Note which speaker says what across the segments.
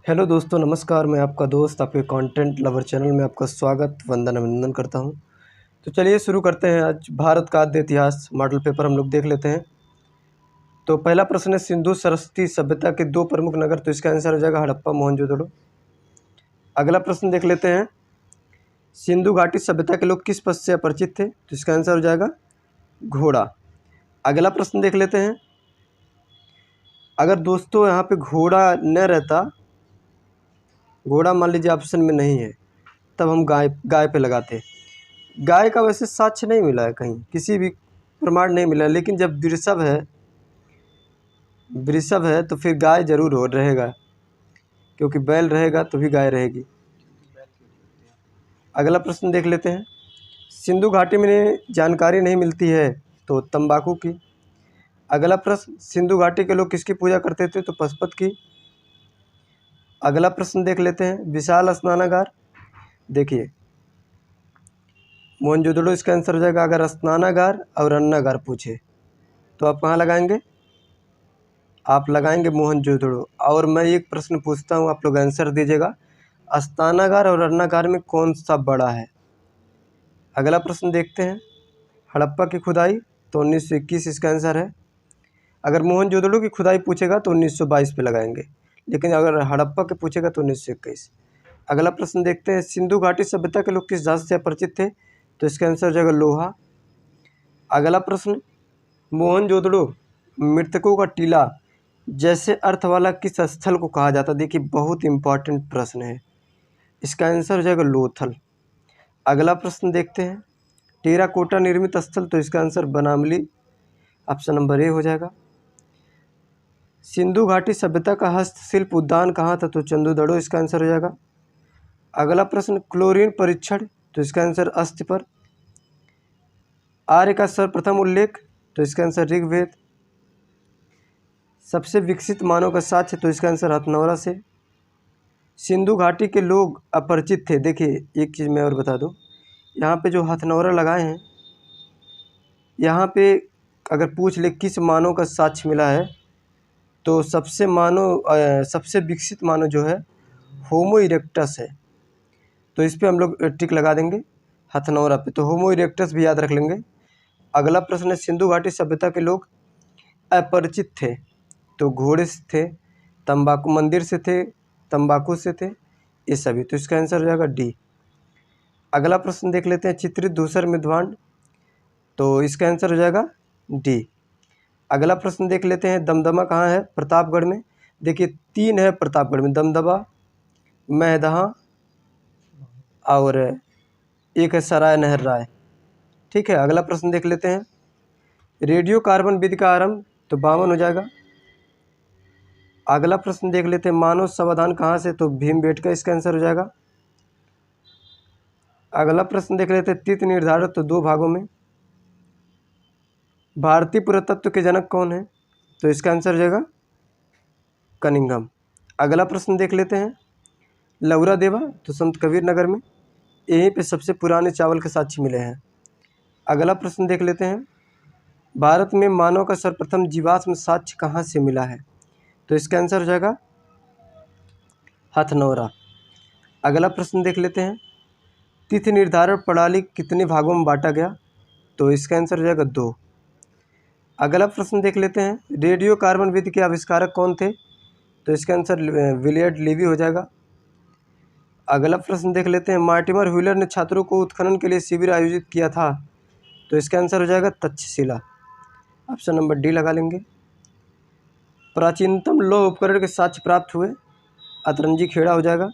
Speaker 1: Hello दोस्तों, नमस्कार। मैं आपका दोस्त आपके कंटेंट लवर चैनल में आपका स्वागत वंदन अभिनंदन करता हूं। तो चलिए शुरू करते हैं। आज भारत का आद्य इतिहास मॉडल पेपर हम लोग देख लेते हैं। तो पहला प्रश्न है, सिंधु सरस्वती सभ्यता के दो प्रमुख नगर। तो इसका आंसर हो जाएगा हड़प्पा मोहनजोदड़ो। अगला प्रश्न देख लेते हैं, सिंधु घाटी सभ्यता के लोग किस पद से अपरिचित थे। तो इसका आंसर हो जाएगा घोड़ा। अगला प्रश्न देख लेते हैं, अगर दोस्तों यहाँ पे घोड़ा न रहता, घोड़ा मान लीजिए ऑप्शन में नहीं है, तब हम गाय पे लगाते। गाय का वैसे साक्ष्य नहीं मिला है, कहीं किसी भी प्रमाण नहीं मिला है, लेकिन जब वृषभ है तो फिर गाय जरूर हो रहेगा, क्योंकि बैल रहेगा तो भी गाय रहेगी। अगला प्रश्न देख लेते हैं, सिंधु घाटी में जानकारी नहीं मिलती है तो तंबाकू की। अगला प्रश्न, सिंधु घाटी के लोग किसकी पूजा करते थे। तो पशुपत की। अगला प्रश्न देख लेते हैं, विशाल स्नानागार। देखिए मोहनजोदड़ो इसका आंसर हो जाएगा। अगर स्नानागार और अन्नागार पूछे तो आप कहाँ लगाएंगे, आप लगाएंगे मोहनजोदड़ो। और मैं एक प्रश्न पूछता हूँ, आप लोग आंसर दीजिएगा, स्नानागार और अन्नागार में कौन सा बड़ा है। अगला प्रश्न देखते हैं, हड़प्पा की खुदाई। तो 1921 इसका आंसर है। अगर मोहनजोदड़ो की खुदाई पूछेगा तो 1922 पे लगाएंगे, लेकिन अगर हड़प्पा के पूछेगा तो 1921। अगला प्रश्न देखते हैं, सिंधु घाटी सभ्यता के लोग किस धातु से अपरिचित थे। तो इसका आंसर हो जाएगा लोहा। अगला प्रश्न, मोहनजोदड़ो मृतकों का टीला जैसे अर्थ वाला किस स्थल को कहा जाता है। देखिए बहुत इंपॉर्टेंट प्रश्न है, इसका आंसर हो जाएगा लोथल। अगला प्रश्न देखते हैं, टेराकोटा निर्मित स्थल। तो इसका आंसर बनामली, ऑप्शन नंबर ए हो जाएगा। सिंधु घाटी सभ्यता का हस्तशिल्प उद्यान कहाँ था। तो चंदूदड़ो इसका आंसर हो जाएगा। अगला प्रश्न, क्लोरीन परीक्षण। तो इसका आंसर अस्ति पर। आर्य का सर्वप्रथम उल्लेख। तो इसका आंसर ऋग्वेद। सबसे विकसित मानव का साक्ष्य। तो इसका आंसर हथनौरा से। सिंधु घाटी के लोग अपरिचित थे। देखिए एक चीज़ मैं और बता दूं, यहाँ पे जो हथनौरा लगाए हैं, यहाँ पे अगर पूछ ले किस मानव का साक्ष्य मिला है, तो सबसे विकसित मानव जो है होमो इरेक्टस है। तो इस पर हम लोग टिक लगा देंगे हथनौरा पे। तो होमो इरेक्टस भी याद रख लेंगे। अगला प्रश्न है, सिंधु घाटी सभ्यता के लोग अपरिचित थे। तो घोड़े से थे, तंबाकू मंदिर से थे, तंबाकू से थे, ये सभी। तो इसका आंसर हो जाएगा डी। अगला प्रश्न देख लेते हैं, चित्रित धूसर मृदभांड। तो इसका आंसर हो जाएगा डी। अगला प्रश्न देख लेते हैं, दमदमा कहाँ है। प्रतापगढ़ में। देखिए 3 है प्रतापगढ़ में, दमदमा, महदहा और एक है सराय नहर राय। ठीक है। अगला प्रश्न देख लेते हैं, रेडियो कार्बन विधि का आरंभ। तो 52 हो जाएगा। अगला प्रश्न देख लेते हैं, मानव समाधान कहाँ से। तो भीमबेटका इसका आंसर हो जाएगा। अगला प्रश्न देख लेते हैं, तिथि निर्धारण। तो 2 भागों में। भारतीय पुरातत्व के जनक कौन है। तो इसका आंसर हो जाएगा कनिंघम। अगला प्रश्न देख लेते हैं, लौरा देवा। तो संत कबीर नगर में, यहीं पे सबसे पुराने चावल के साक्ष्य मिले हैं। अगला प्रश्न देख लेते हैं, भारत में मानव का सर्वप्रथम जीवाश्म साक्ष्य कहाँ से मिला है। तो इसका आंसर हो जाएगा हथनौरा। अगला प्रश्न देख लेते हैं, तिथि निर्धारण प्रणाली कितने भागों में बांटा गया। तो इसका आंसर हो जाएगा 2। अगला प्रश्न देख लेते हैं, रेडियो कार्बन विधि के आविष्कारक कौन थे। तो इसका आंसर विलियर्ड लीवी हो जाएगा। अगला प्रश्न देख लेते हैं, मार्टिमर व्हीलर ने छात्रों को उत्खनन के लिए शिविर आयोजित किया था। तो इसका आंसर हो जाएगा तक्षशिला, ऑप्शन नंबर डी लगा लेंगे। प्राचीनतम लौह उपकरण के साक्ष्य प्राप्त हुए। अतरंजी खेड़ा हो जाएगा।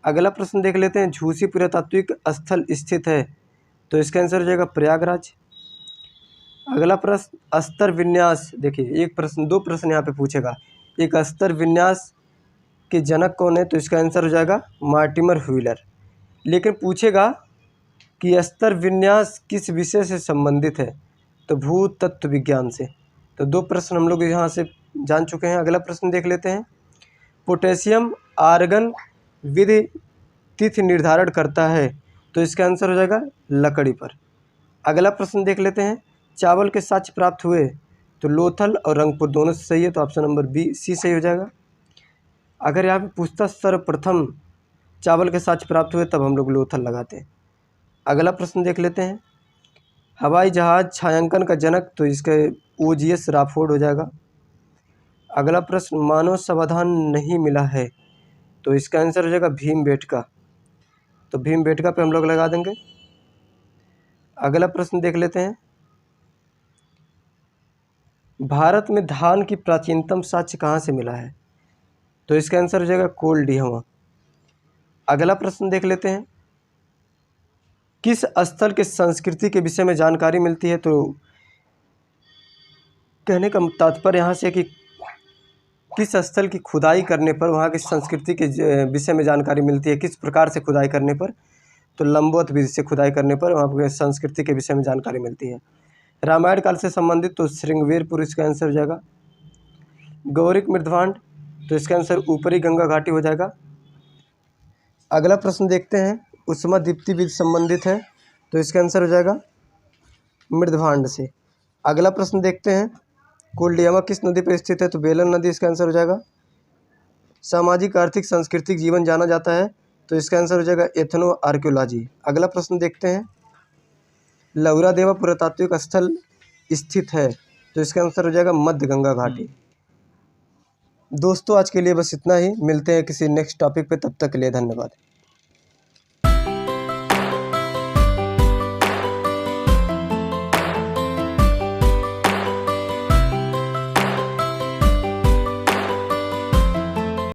Speaker 1: अगला प्रश्न देख लेते हैं, झूसी पुरातात्विक स्थल स्थित है। तो इसका आंसर हो जाएगा प्रयागराज। अगला प्रश्न, अस्तर विन्यास। देखिए एक प्रश्न, 2 प्रश्न यहाँ पे पूछेगा, एक अस्तर विन्यास के जनक कौन है। तो इसका आंसर हो जाएगा मार्टिमर व्हीलर। लेकिन पूछेगा कि अस्तर विन्यास किस विषय से संबंधित है। तो भूतत्व विज्ञान से। तो 2 प्रश्न हम लोग यहाँ से जान चुके हैं। अगला प्रश्न देख लेते हैं, पोटेशियम आर्गन विधि तिथि निर्धारण करता है। तो इसका आंसर हो जाएगा लकड़ी पर। अगला प्रश्न देख लेते हैं, चावल के साक्ष्य प्राप्त हुए। तो लोथल और रंगपुर दोनों से सही है। तो ऑप्शन नंबर बी सी सही हो जाएगा। अगर यहाँ पे पूछता सर्वप्रथम चावल के साक्ष्य प्राप्त हुए तब हम लोग लोथल लगाते हैं। अगला प्रश्न देख लेते हैं। हवाई जहाज छायांकन का जनक, तो इसका ओजीएस राफोर्ड हो जाएगा। अगला प्रश्न, मानव समाधान नहीं मिला है, तो इसका आंसर हो जाएगा भीमबेटका, तो भीमबेटका पे हम लोग लगा देंगे। अगला प्रश्न देख लेते हैं। भारत में धान की प्राचीनतम साक्ष्य कहाँ से मिला है, तो इसका आंसर हो जाएगा कोल्डिहवा। अगला प्रश्न देख लेते हैं। किस स्थल के संस्कृति के विषय में जानकारी मिलती है, तो कहने का तात्पर्य यहाँ से कि किस स्थल की खुदाई करने पर वहाँ की संस्कृति के विषय में जानकारी मिलती है, किस प्रकार से खुदाई करने पर, तो लंबवत विधि से खुदाई करने पर वहाँ की संस्कृति के विषय में जानकारी मिलती है। रामायण काल से संबंधित, तो श्रृंगवेरपुर इसका आंसर हो जाएगा। गौरिक मृदभांड, तो इसका आंसर ऊपरी गंगा घाटी हो जाएगा। अगला प्रश्न देखते हैं। उष्मा दीप्ति विधि संबंधित है, तो इसका आंसर हो जाएगा मृदभांड से। अगला प्रश्न देखते हैं। कोल्डियामा किस नदी पर स्थित है, तो बेलन नदी इसका आंसर हो जाएगा। सामाजिक आर्थिक सांस्कृतिक जीवन जाना जाता है, तो इसका आंसर हो जाएगा एथनो आर्कियोलॉजी। अगला प्रश्न देखते हैं। लौरा देवा पुरातात्विक स्थल स्थित है, तो इसका आंसर हो जाएगा मध्य गंगा घाटी। दोस्तों आज के लिए बस इतना ही, मिलते हैं किसी नेक्स्ट टॉपिक पे, तब तक के लिए धन्यवाद।